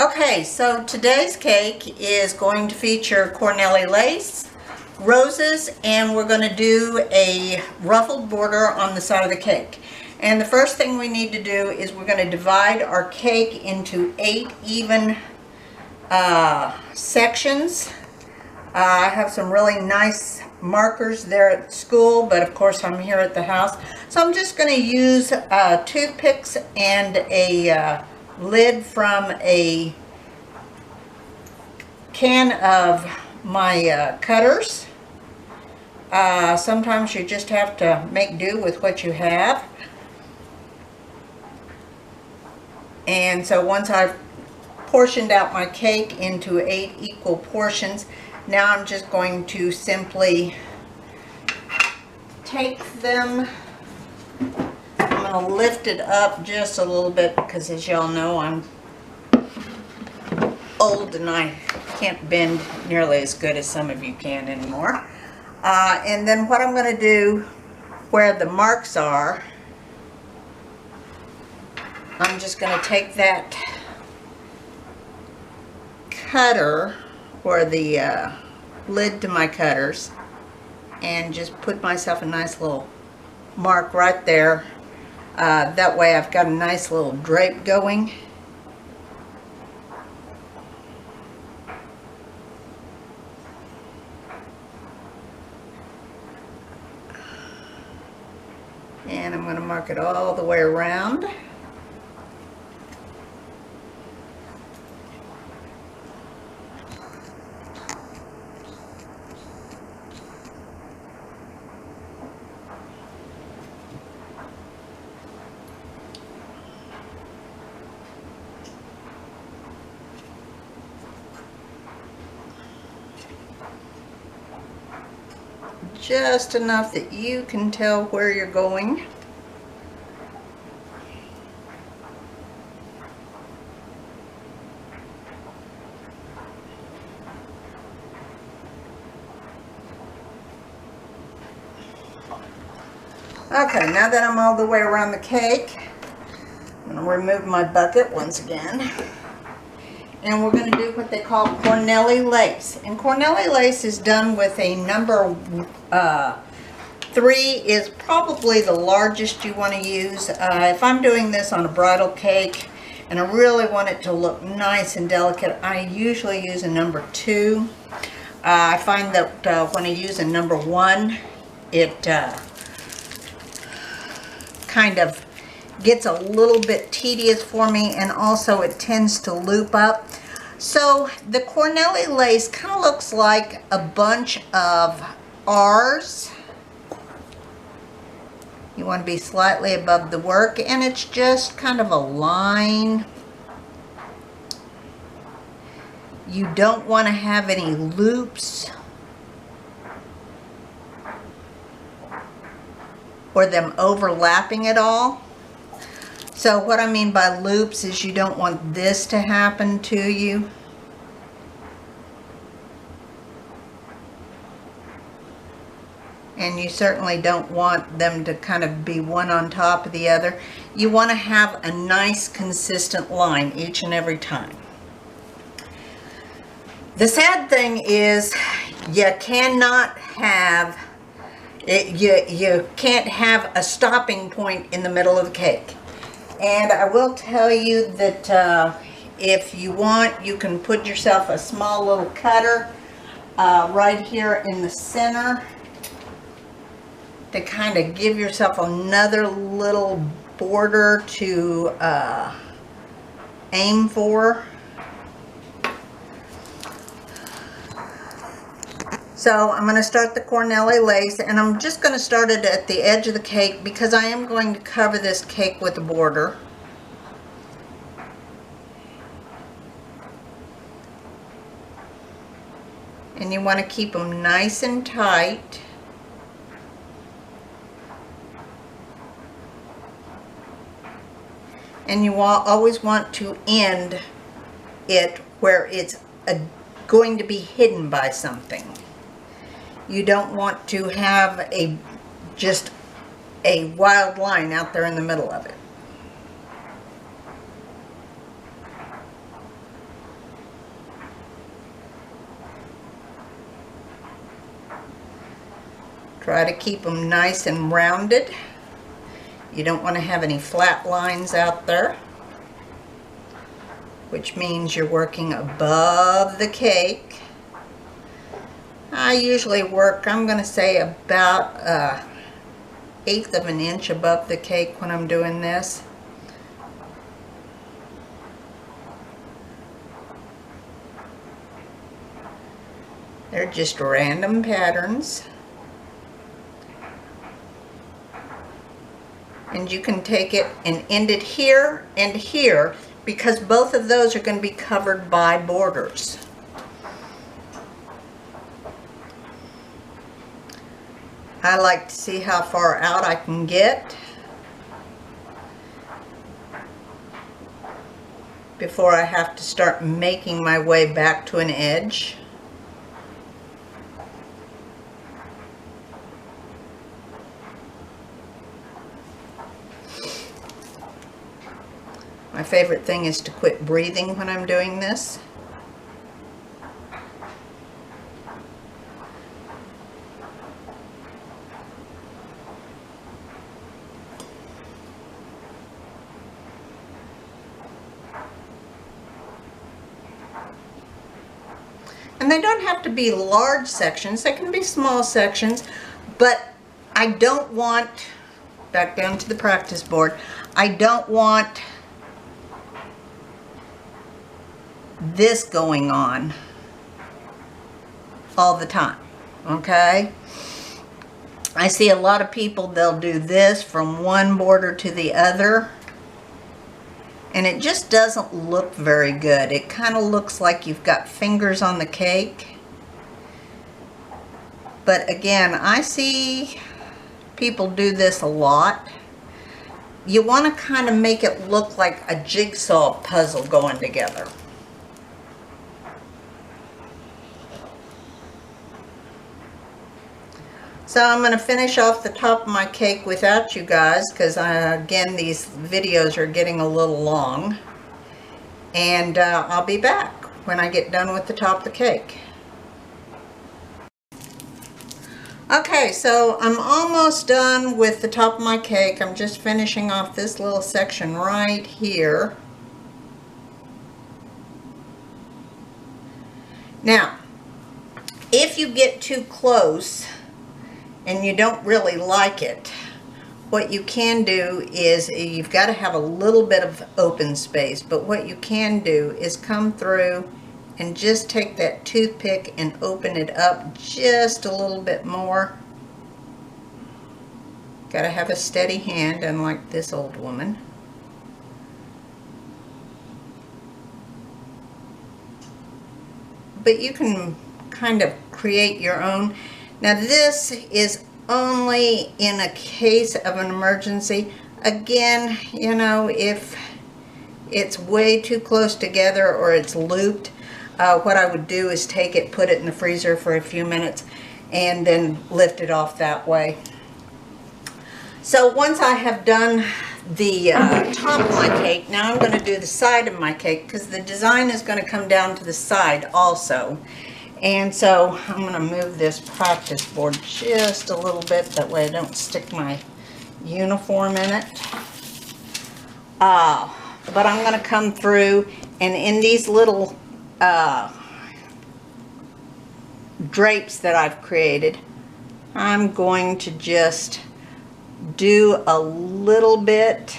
Okay, so today's cake is going to feature Cornelli lace, roses, and we're going to do a ruffled border on the side of the cake. And the first thing we need to do is we're going to divide our cake into 8 even sections. I have some really nice markers there at school, but of course I'm here at the house. So I'm just going to use toothpicks and a lid from a can of my cutters. Sometimes you just have to make do with what you have. And so once I've portioned out my cake into 8 equal portions, now I'm just going to simply take them. I'm going to lift it up just a little bit because, as y'all know, I'm old and I can't bend nearly as good as some of you can anymore. And then what I'm going to do where the marks are, I'm just going to take that cutter or the lid to my cutters and just put myself a nice little mark right there. That way I've got a nice little drape going. And I'm going to mark it all the way around. Just enough that you can tell where you're going. Okay, now that I'm all the way around the cake, I'm going to remove my bucket once again. And we're going to do what they call Cornelli lace. And Cornelli lace is done with a number 3 is probably the largest you want to use. If I'm doing this on a bridal cake and I really want it to look nice and delicate, I usually use a number 2. I find that when I use a number 1, it kind of gets a little bit tedious for me, and also it tends to loop up. So the Cornelli lace kind of looks like a bunch of R's. You want to be slightly above the work, and it's just kind of a line. You don't want to have any loops or them overlapping at all. So what I mean by loops is you don't want this to happen to you. And you certainly don't want them to kind of be one on top of the other. You want to have a nice consistent line each and every time. The sad thing is you cannot have, you can't have a stopping point in the middle of the cake. And I will tell you that if you want, you can put yourself a small little cutter right here in the center to kind of give yourself another little border to aim for. So I'm going to start the Cornelli lace, and I'm just going to start it at the edge of the cake because I am going to cover this cake with a border. And you want to keep them nice and tight. And you always want to end it where it's going to be hidden by something. You don't want to have just a wild line out there in the middle of it. Try to keep them nice and rounded. You don't want to have any flat lines out there, which means you're working above the cake. I usually work, I'm going to say, about 1/8 of an inch above the cake when I'm doing this. They're just random patterns. And you can take it and end it here and here, because both of those are going to be covered by borders. I like to see how far out I can get before I have to start making my way back to an edge. My favorite thing is to quit breathing when I'm doing this. And they don't have to be large sections, they can be small sections, but I don't want, back down to the practice board, I don't want this going on all the time, okay? I see a lot of people, they'll do this from one border to the other, and it just doesn't look very good. It kind of looks like you've got fingers on the cake. But again, I see people do this a lot. You want to kind of make it look like a jigsaw puzzle going together. So I'm going to finish off the top of my cake without you guys, because again, these videos are getting a little long. And I'll be back when I get done with the top of the cake. Okay, so I'm almost done with the top of my cake. I'm just finishing off this little section right here. Now, if you get too close and you don't really like it, what you can do is, you've got to have a little bit of open space, but what you can do is come through and just take that toothpick and open it up just a little bit more. Got to have a steady hand, unlike this old woman. But you can kind of create your own. Now this is only in a case of an emergency. Again, you know, if it's way too close together or it's looped, what I would do is take it, put it in the freezer for a few minutes, and then lift it off that way. So once I have done the top of my cake, now I'm going to do the side of my cake, because the design is going to come down to the side also. And so I'm going to move this practice board just a little bit, that way I don't stick my uniform in it. But I'm going to come through, and in these little drapes that I've created, I'm going to just do a little bit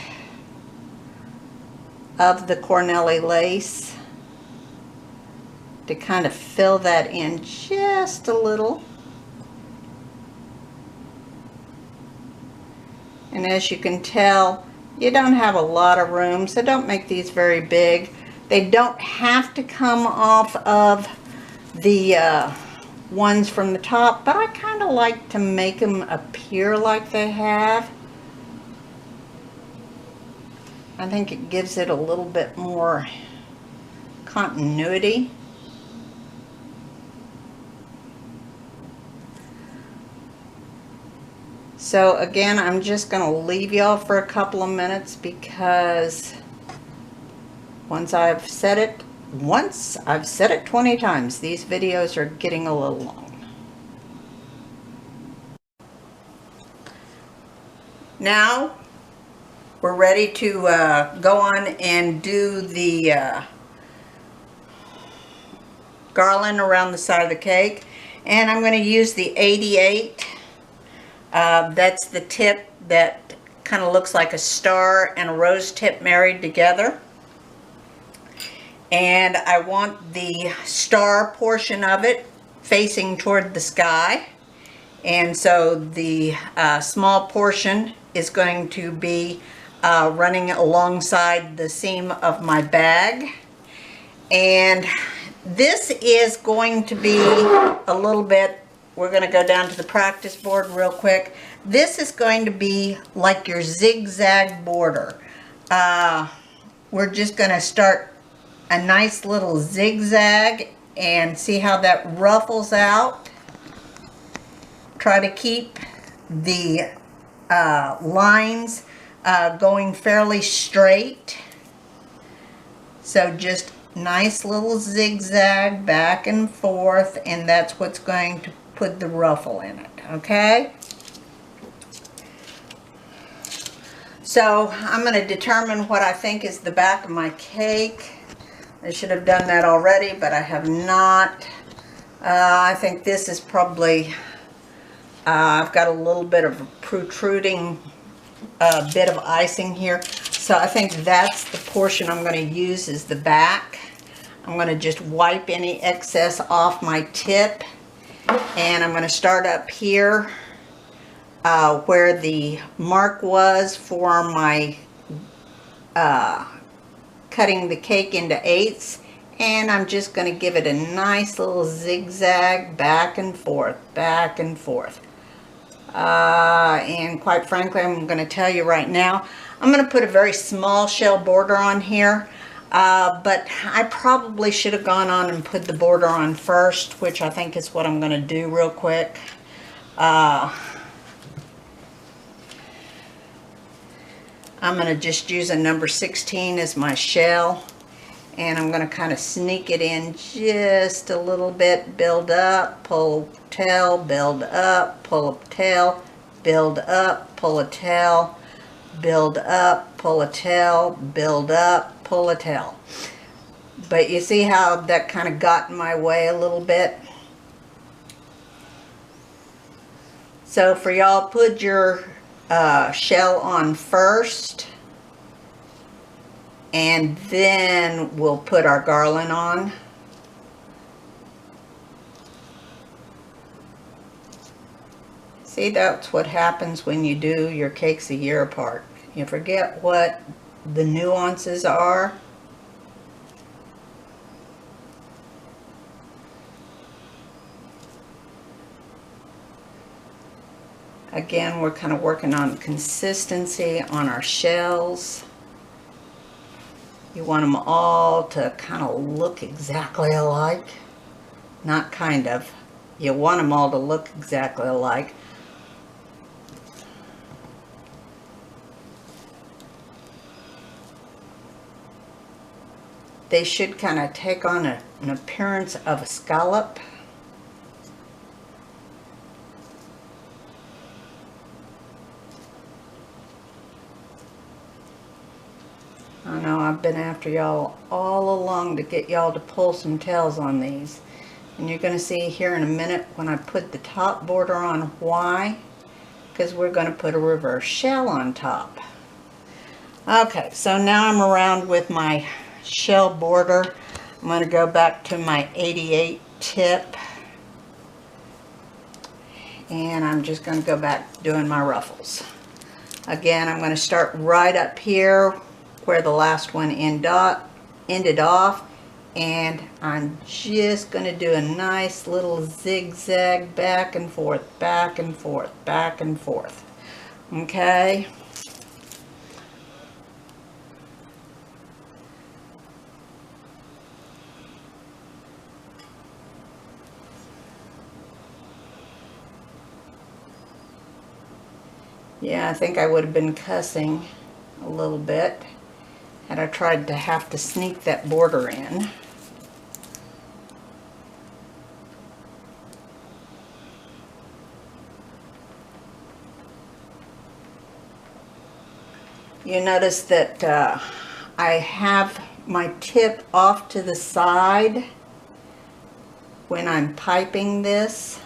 of the Cornelli lace to kind of fill that in just a little. And as you can tell, you don't have a lot of room, so don't make these very big. They don't have to come off of the ones from the top, but I kind of like to make them appear like they have. I think it gives it a little bit more continuity. So again, I'm just going to leave y'all for a couple of minutes, because once I've said it 20 times, these videos are getting a little long. Now we're ready to go on and do the garland around the side of the cake. And I'm going to use the 88. That's the tip that kind of looks like a star and a rose tip married together. And I want the star portion of it facing toward the sky. And so the small portion is going to be running alongside the seam of my bag. And this is going to be a little bit, we're going to go down to the practice board real quick. This is going to be like your zigzag border. We're just going to start a nice little zigzag and see how that ruffles out. Try to keep the lines going fairly straight. So just nice little zigzag back and forth, and that's what's going to put the ruffle in it, okay? So I'm going to determine what I think is the back of my cake. I should have done that already, but I have not. I think this is probably, I've got a little bit of a protruding bit of icing here. So I think that's the portion I'm going to use is the back. I'm going to just wipe any excess off my tip. And I'm going to start up here where the mark was for my cutting the cake into eighths. And I'm just going to give it a nice little zigzag back and forth, back and forth. And quite frankly, I'm going to tell you right now, I'm going to put a very small shell border on here, but I probably should have gone on and put the border on first, which I think is what I'm going to do real quick. I'm going to just use a number 16 as my shell, and I'm going to kind of sneak it in just a little bit, build up, pull tail, build up, pull a tail, build up, pull a tail, build up, pull a tail, build up, pull a tail. But you see how that kind of got in my way a little bit? So for y'all, put your shell on first, and then we'll put our garland on. See, that's what happens when you do your cakes a year apart. You forget what the nuances are. Again, we're kind of working on consistency on our shells. You want them all to kind of look exactly alike. Not kind of. You want them all to look exactly alike. They should kind of take on an appearance of a scallop. I know I've been after y'all all along to get y'all to pull some tails on these. And you're going to see here in a minute when I put the top border on why. Because we're going to put a reverse shell on top. Okay, so now I'm around with my shell border. I'm going to go back to my 88 tip. And I'm just going to go back doing my ruffles. Again, I'm going to start right up here where the last one ended off, and I'm just going to do a nice little zigzag back and forth, back and forth, back and forth. Okay? Yeah, I think I would have been cussing a little bit had I tried to have to sneak that border in. You notice that I have my tip off to the side when I'm piping this.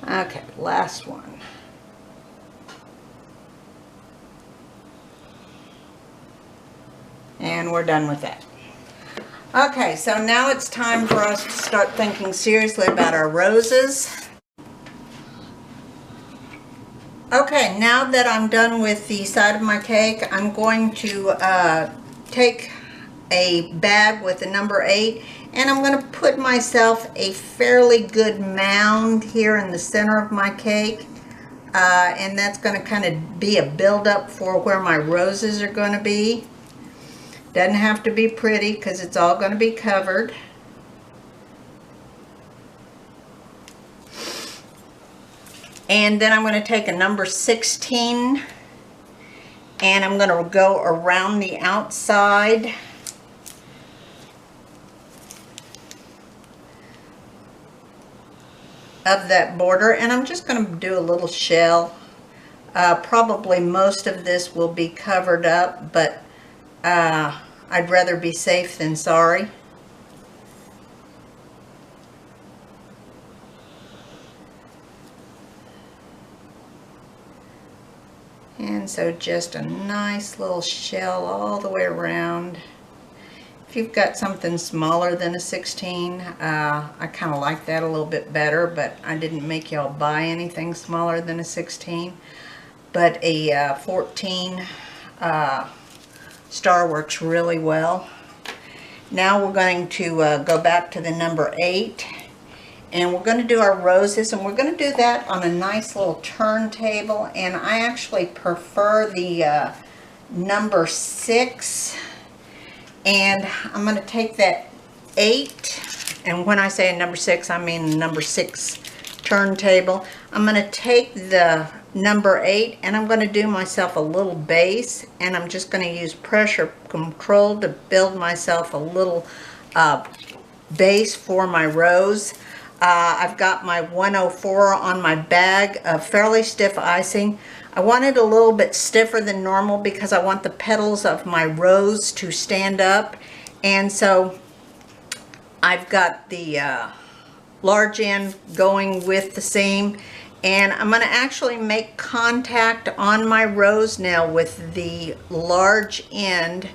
Okay, last one. And we're done with that. Okay, so now it's time for us to start thinking seriously about our roses. Okay, now that I'm done with the side of my cake, I'm going to take a bag with the number 8, and I'm going to put myself a fairly good mound here in the center of my cake. And that's going to kind of be a build-up for where my roses are going to be. Doesn't have to be pretty because it's all going to be covered. And then I'm going to take a number 16 and I'm going to go around the outside. Of that border, and I'm just going to do a little shell. Probably most of this will be covered up, but I'd rather be safe than sorry. And so just a nice little shell all the way around. If you've got something smaller than a 16, I kind of like that a little bit better, but I didn't make y'all buy anything smaller than a 16. But a 14 star works really well. Now we're going to go back to the number 8, and we're going to do our roses, and we're going to do that on a nice little turntable, and I actually prefer the number 6. And I'm going to take that 8, and when I say number 6, I mean number 6 turntable. I'm going to take the number 8 and I'm going to do myself a little base, and I'm just going to use pressure control to build myself a little base for my rose. I've got my 104 on my bag of fairly stiff icing. I want it a little bit stiffer than normal because I want the petals of my rose to stand up. And so I've got the large end going with the seam. And I'm going to actually make contact on my rose now with the large end.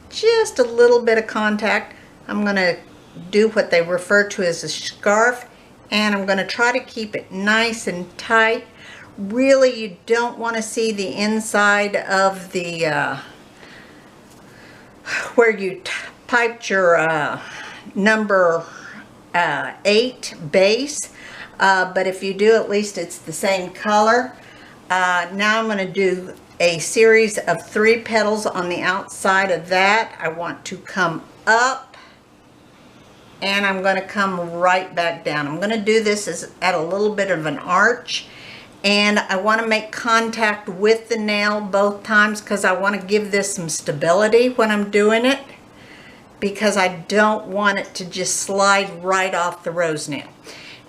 Just a little bit of contact. I'm going to do what they refer to as a scarf. And I'm going to try to keep it nice and tight. Really, you don't want to see the inside of the where you piped your number 8 base, but if you do, at least it's the same color. Now I'm going to do a series of 3 petals on the outside of that. I want to come up, and I'm going to come right back down. I'm going to do this at a little bit of an arch. And I want to make contact with the nail both times because I want to give this some stability when I'm doing it, because I don't want it to just slide right off the rose nail.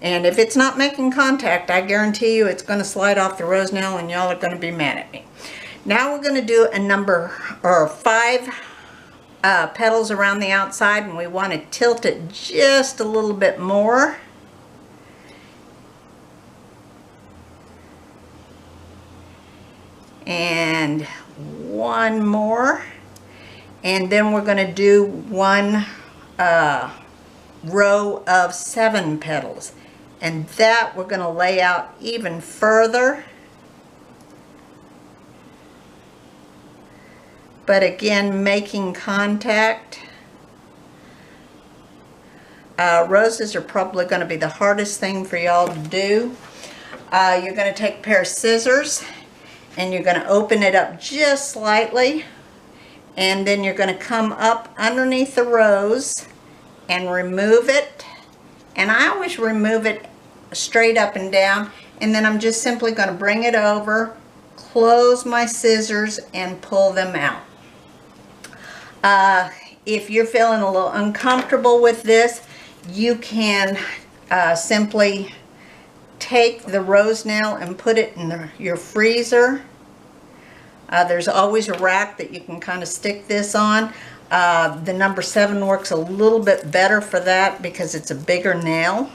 And if it's not making contact, I guarantee you it's going to slide off the rose nail and y'all are going to be mad at me. Now we're going to do a number or 5 petals around the outside, and we want to tilt it just a little bit more. And 1 more, and then we're going to do 1 row of 7 petals, and that we're going to lay out even further. But again, making contact. Roses are probably going to be the hardest thing for y'all to do. You're going to take a pair of scissors, and you're going to open it up just slightly, and then you're going to come up underneath the rose and remove it. And I always remove it straight up and down, and then I'm just simply going to bring it over, close my scissors, and pull them out. If you're feeling a little uncomfortable with this, you can simply take the rose nail and put it in your freezer. There's always a rack that you can kind of stick this on. The number 7 works a little bit better for that because it's a bigger nail.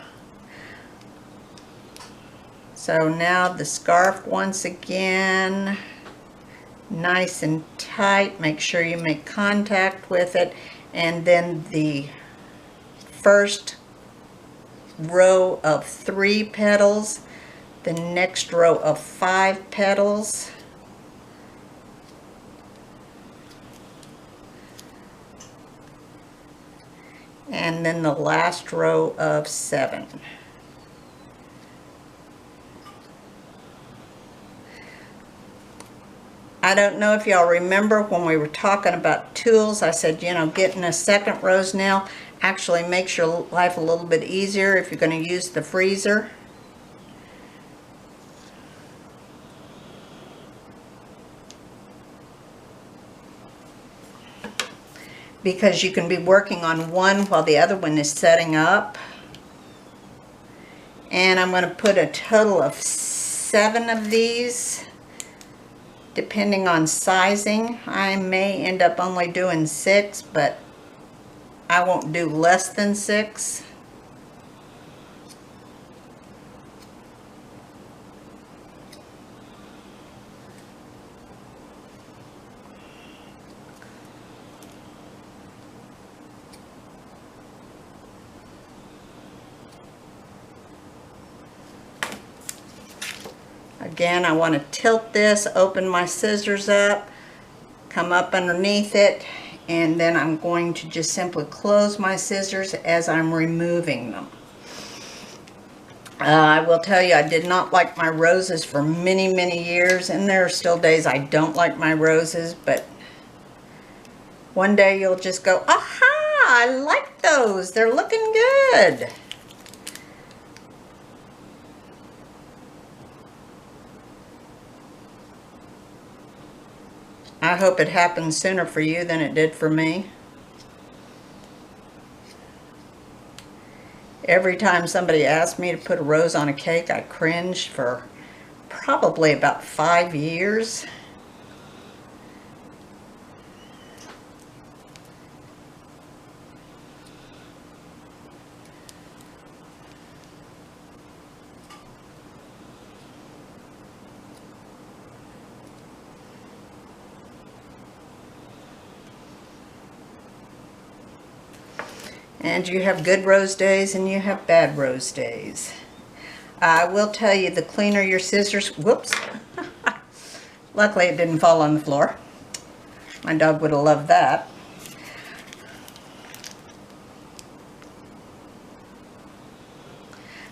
So now the scarf once again, nice and tight. Make sure you make contact with it. And then the first row of 3 petals, the next row of 5 petals, and then the last row of 7. I don't know if y'all remember when we were talking about tools, I said, you know, getting a second rose nail actually makes your life a little bit easier if you're going to use the freezer. Because you can be working on one while the other one is setting up. And I'm going to put a total of 7 of these. Depending on sizing, I may end up only doing 6, but I won't do less than 6. Again, I want to tilt this, open my scissors up, come up underneath it, and then I'm going to just simply close my scissors as I'm removing them. I will tell you, I did not like my roses for many, many years, and there are still days I don't like my roses, but one day you'll just go, aha, I like those, they're looking good. I hope it happens sooner for you than it did for me. Every time somebody asked me to put a rose on a cake, I cringed for probably about 5 years. And you have good rose days and you have bad rose days. I will tell you, the cleaner your scissors, whoops, luckily it didn't fall on the floor. My dog would have loved that.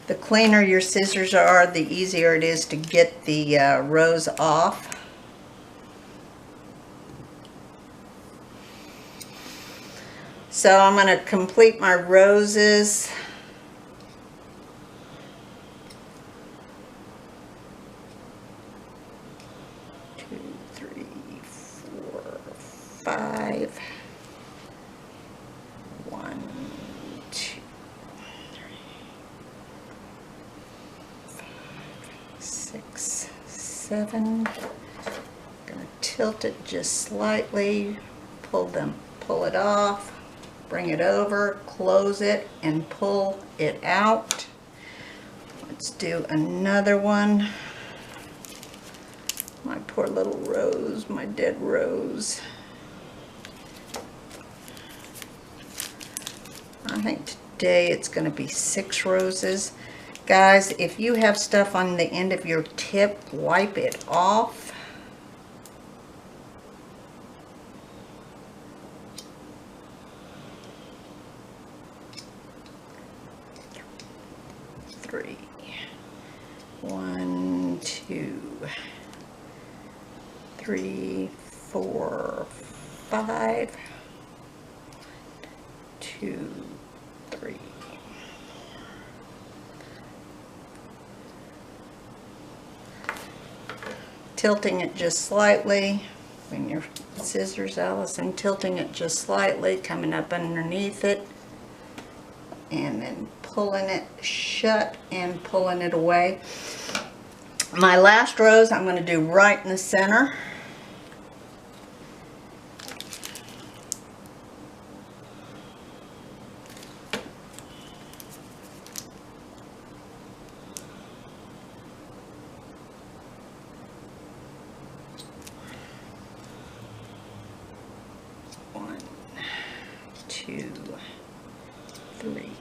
The cleaner your scissors are, the easier it is to get the rose off. So I'm going to complete my roses. Two, three, 4, 5. 1, 2, 3, 5, 6, 7. I'm going to tilt it just slightly, pull it off. Bring it over, close it, and pull it out. Let's do another one. My poor little rose, my dead rose. I think today it's going to be 6 roses. Guys, if you have stuff on the end of your tip, wipe it off. Three. 1, 2, 3, 4, 5. 2, 3. Tilting it just slightly. When your scissors, Allison, tilting it just slightly, coming up underneath it, and then pulling it shut and pulling it away. My last rows I'm going to do right in the center. One, two, three.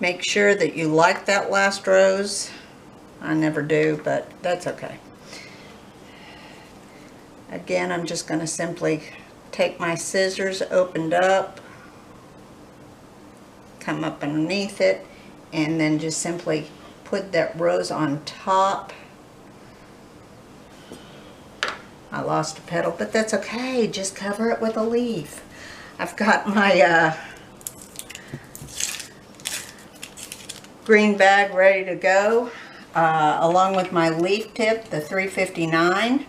Make sure that you like that last rose. I never do, but that's okay. Again, I'm just going to simply take my scissors opened up, come up underneath it, and then just simply put that rose on top. I lost a petal, but that's okay. Just cover it with a leaf. I've got my green bag ready to go, along with my leaf tip, the 359.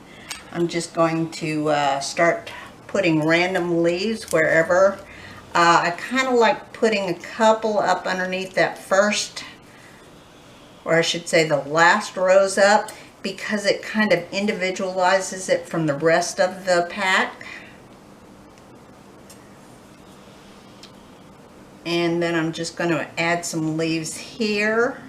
I'm just going to start putting random leaves wherever. I kind of like putting a couple up underneath that first, or I should say the last rose up, because it kind of individualizes it from the rest of the pack. And then I'm just going to add some leaves here.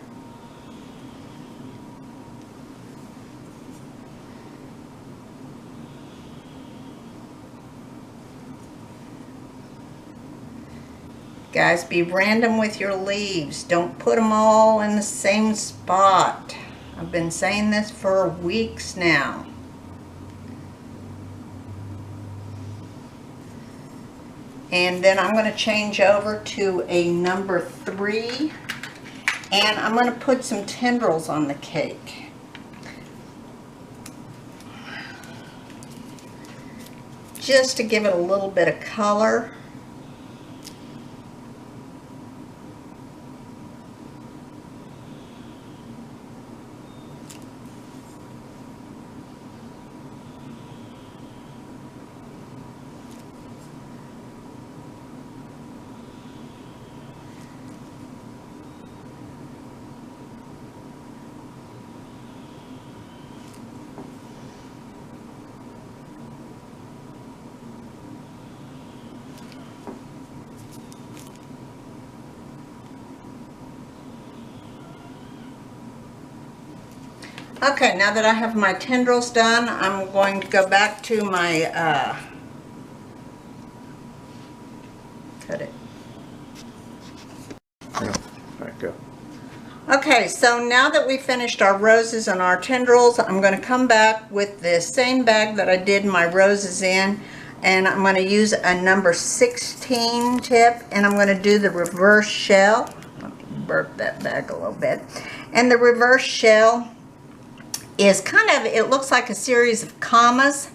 Guys, be random with your leaves. Don't put them all in the same spot. I've been saying this for weeks now. And then I'm going to change over to a number 3, and I'm going to put some tendrils on the cake. Just to give it a little bit of color. Okay, now that I have my tendrils done, I'm going to go back to my, cut it. Yeah. All right, go. Okay, so now that we finished our roses and our tendrils, I'm going to come back with the same bag that I did my roses in, and I'm going to use a number 16 tip, and I'm going to do the reverse shell. I'll burp that bag a little bit. And the reverse shell is kind of, it looks like a series of commas.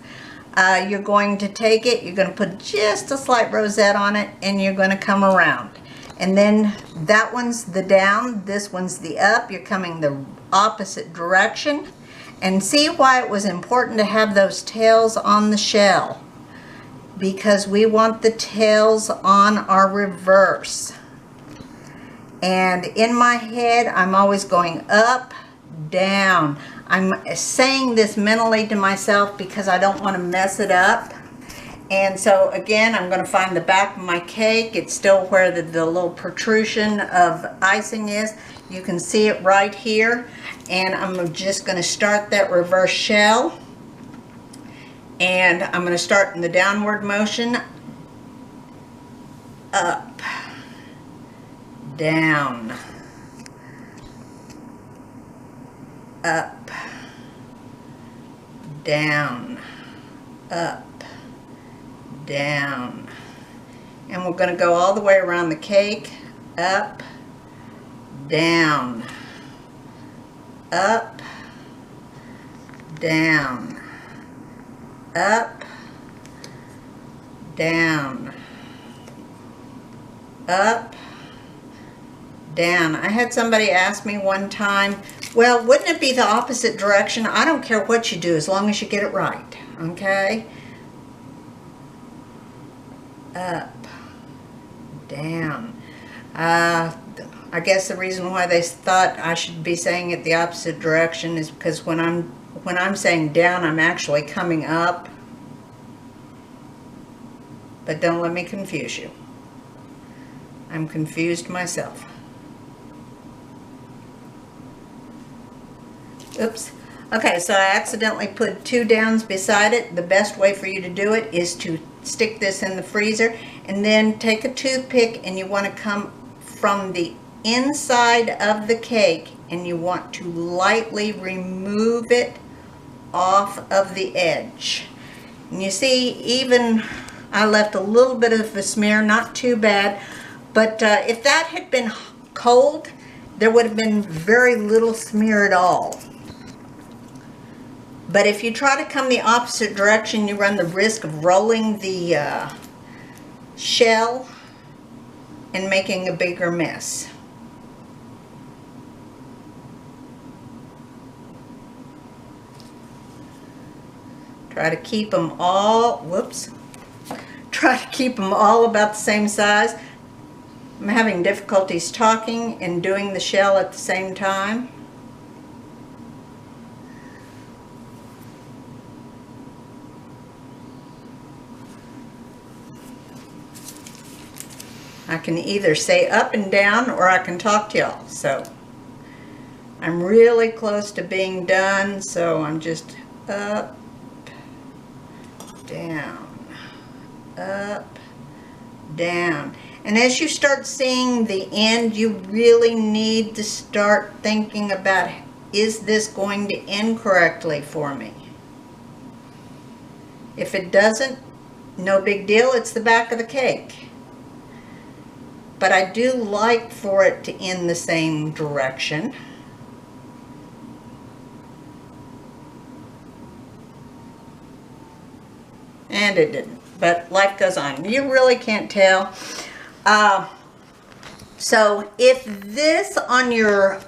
You're going to take it, you're going to put just a slight rosette on it, and you're going to come around. And then that one's the down, this one's the up. You're coming the opposite direction. And see why it was important to have those tails on the shell. Because we want the tails on our reverse. And in my head, I'm always going up, down. I'm saying this mentally to myself because I don't want to mess it up. And so again, I'm going to find the back of my cake. It's still where the little protrusion of icing is. You can see it right here. And I'm just going to start that reverse shell. And I'm going to start in the downward motion. Up, down, up, down, up, down. And we're going to go all the way around the cake. Up, down, up, down, up, down, up, down. I had somebody ask me one time, well, wouldn't it be the opposite direction? I don't care what you do as long as you get it right, okay? Up, down. I guess the reason why they thought I should be saying it the opposite direction is because when I'm saying down, I'm actually coming up. But don't let me confuse you. I'm confused myself. Oops. Okay, so I accidentally put 2 downs beside it. The best way for you to do it is to stick this in the freezer and then take a toothpick, and you want to come from the inside of the cake and you want to lightly remove it off of the edge. And you see, even I left a little bit of a smear, not too bad, but if that had been cold, there would have been very little smear at all. But if you try to come the opposite direction, you run the risk of rolling the shell and making a bigger mess. Try to keep them all, try to keep them all about the same size. I'm having difficulties talking and doing the shell at the same time. I can either say up and down or I can talk to y'all. So I'm really close to being done, so I'm just up, down, up, down. And as you start seeing the end, you really need to start thinking about, is this going to end correctly for me? If it doesn't, no big deal, it's the back of the cake. But I do like for it to end the same direction. And it didn't, but life goes on. You really can't tell. So if this on your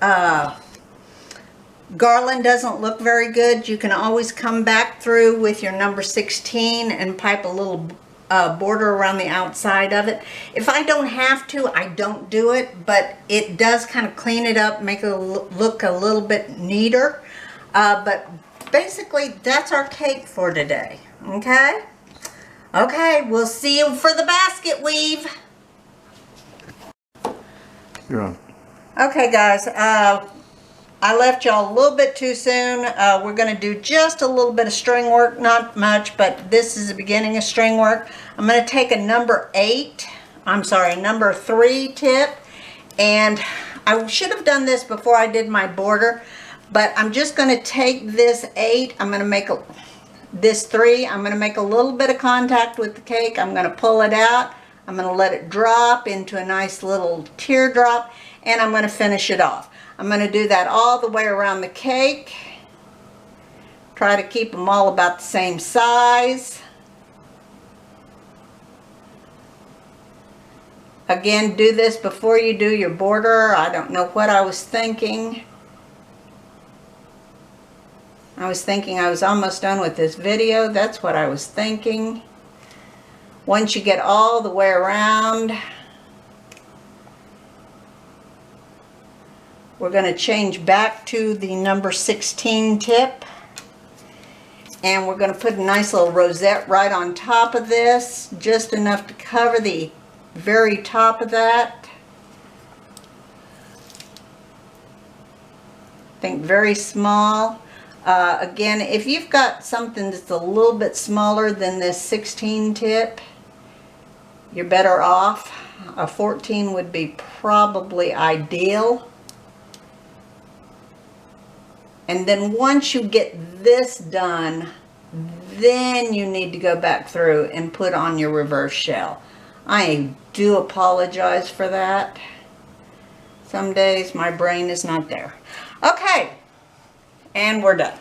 garland doesn't look very good, you can always come back through with your number 16 and pipe a little border around the outside of it. If I don't have to, I don't do it, but it does kind of clean it up, make it look a little bit neater. But basically, that's our cake for today, okay? Okay, we'll see you for the basket weave. You're on. Okay, guys, I left y'all a little bit too soon. We're going to do just a little bit of string work, not much, but this is the beginning of string work. I'm going to take a number 3 tip, and I should have done this before I did my border, but I'm just going to take this 8, I'm going to make this 3, I'm going to make a little bit of contact with the cake, I'm going to pull it out, I'm going to let it drop into a nice little teardrop, and I'm going to finish it off. I'm going to do that all the way around the cake. Try to keep them all about the same size. Again, do this before you do your border. I don't know what I was thinking. I was thinking I was almost done with this video. That's what I was thinking. Once you get all the way around, we're going to change back to the number 16 tip, and we're going to put a nice little rosette right on top of this, just enough to cover the very top of that. Think very small. Again, if you've got something that's a little bit smaller than this 16 tip, you're better off. A 14 would be probably ideal. And then once you get this done, then you need to go back through and put on your reverse shell. I do apologize for that. Some days my brain is not there. Okay, and we're done.